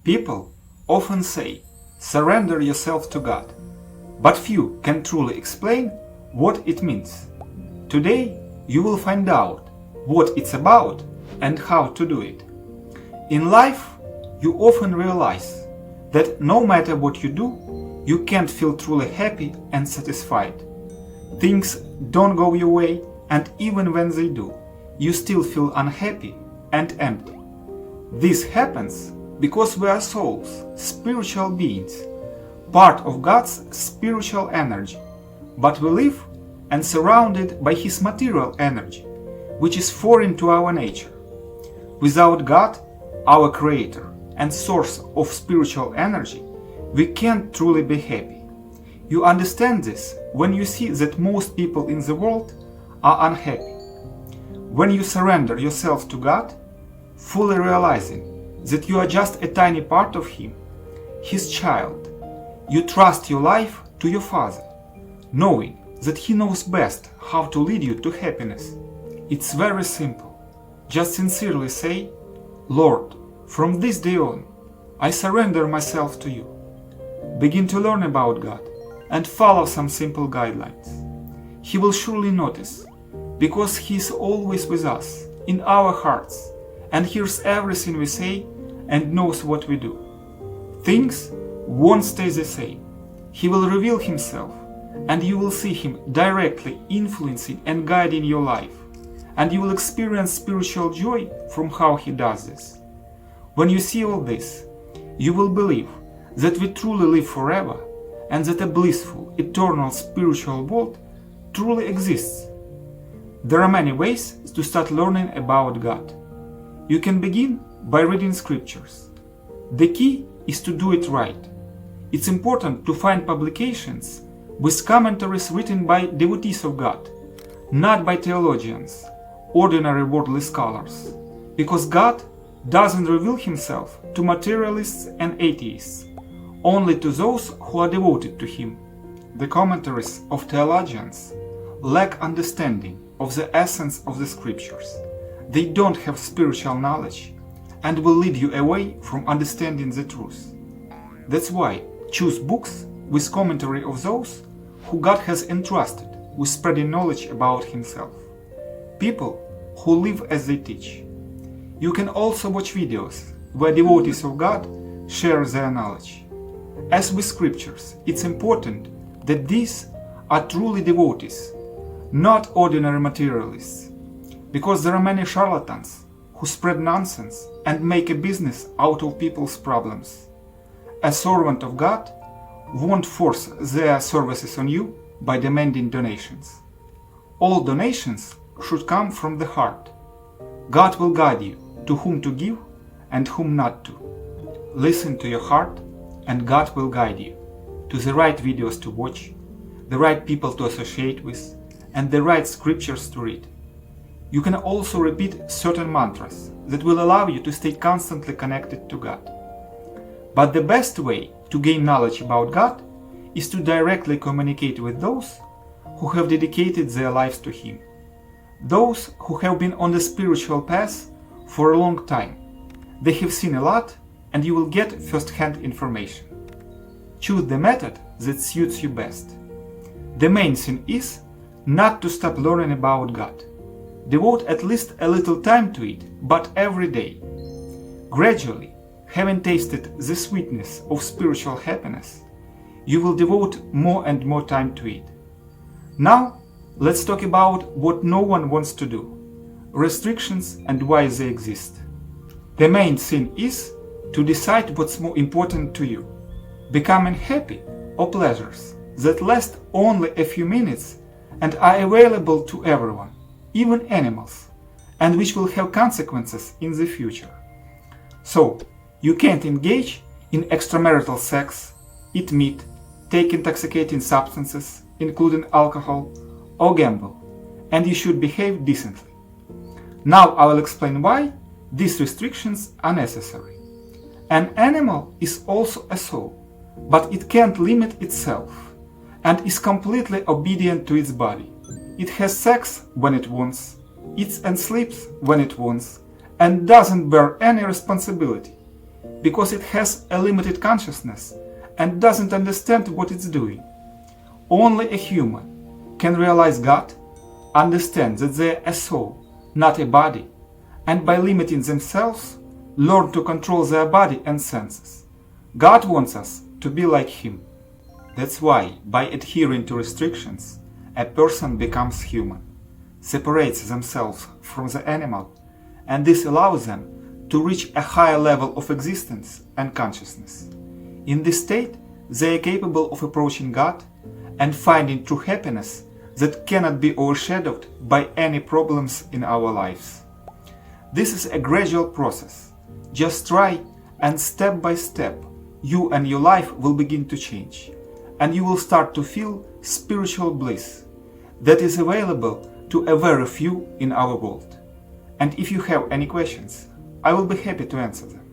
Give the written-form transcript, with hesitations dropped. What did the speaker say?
People often say, surrender yourself to God, but few can truly explain what it means. Today, you will find out what it's about and how to do it. In life, you often realize that no matter what you do, you can't feel truly happy and satisfied. Things don't go your way, and even when they do, you still feel unhappy and empty. This happens because we are souls, spiritual beings, part of God's spiritual energy, but we live and surrounded by His material energy, which is foreign to our nature. Without God, our Creator and source of spiritual energy, we can't truly be happy. You understand this when you see that most people in the world are unhappy. When you surrender yourself to God, fully realizing that you are just a tiny part of Him, His child, you trust your life to your Father, knowing that He knows best how to lead you to happiness. It's very simple. Just sincerely say, Lord, from this day on, I surrender myself to you. Begin to learn about God and follow some simple guidelines. He will surely notice, because He is always with us, in our hearts, and hears everything we say and knows what we do. Things won't stay the same. He will reveal Himself, and you will see Him directly influencing and guiding your life, and you will experience spiritual joy from how He does this. When you see all this, you will believe that we truly live forever and that a blissful, eternal spiritual world truly exists. There are many ways to start learning about God. You can begin by reading scriptures. The key is to do it right. It's important to find publications with commentaries written by devotees of God, not by theologians, ordinary worldly scholars, because God doesn't reveal Himself to materialists and atheists, only to those who are devoted to Him. The commentaries of theologians lack understanding of the essence of the scriptures. They don't have spiritual knowledge and will lead you away from understanding the truth. That's why choose books with commentary of those who God has entrusted with spreading knowledge about Himself. People who live as they teach. You can also watch videos where devotees of God share their knowledge. As with scriptures, it's important that these are truly devotees, not ordinary materialists, because there are many charlatans who spread nonsense and make a business out of people's problems. A servant of God won't force their services on you by demanding donations. All donations should come from the heart. God will guide you to whom to give and whom not to. Listen to your heart, and God will guide you to the right videos to watch, the right people to associate with, and the right scriptures to read. You can also repeat certain mantras that will allow you to stay constantly connected to God. But the best way to gain knowledge about God is to directly communicate with those who have dedicated their lives to Him, those who have been on the spiritual path for a long time. They have seen a lot, and you will get first-hand information. Choose the method that suits you best. The main thing is not to stop learning about God. Devote at least a little time to it, but every day. Gradually, having tasted the sweetness of spiritual happiness, you will devote more and more time to it. Now, let's talk about what no one wants to do, restrictions and why they exist. The main thing is to decide what's more important to you, becoming happy or pleasures that last only a few minutes and are available to everyone, even animals, and which will have consequences in the future. So, you can't engage in extramarital sex, eat meat, take intoxicating substances, including alcohol, or gamble, and you should behave decently. Now I will explain why these restrictions are necessary. An animal is also a soul, but it can't limit itself, and is completely obedient to its body. It has sex when it wants, eats and sleeps when it wants, and doesn't bear any responsibility. because it has a limited consciousness and doesn't understand what it's doing. Only a human can realize God, understand that they're a soul, not a body, and by limiting themselves, learn to control their body and senses. God wants us to be like Him. That's why, by adhering to restrictions, a person becomes human, separates themselves from the animal, and this allows them to reach a higher level of existence and consciousness. In this state, they are capable of approaching God and finding true happiness that cannot be overshadowed by any problems in our lives. This is a gradual process. Just try, and step by step, you and your life will begin to change, and you will start to feel spiritual bliss that is available to a very few in our world. And if you have any questions, I will be happy to answer them.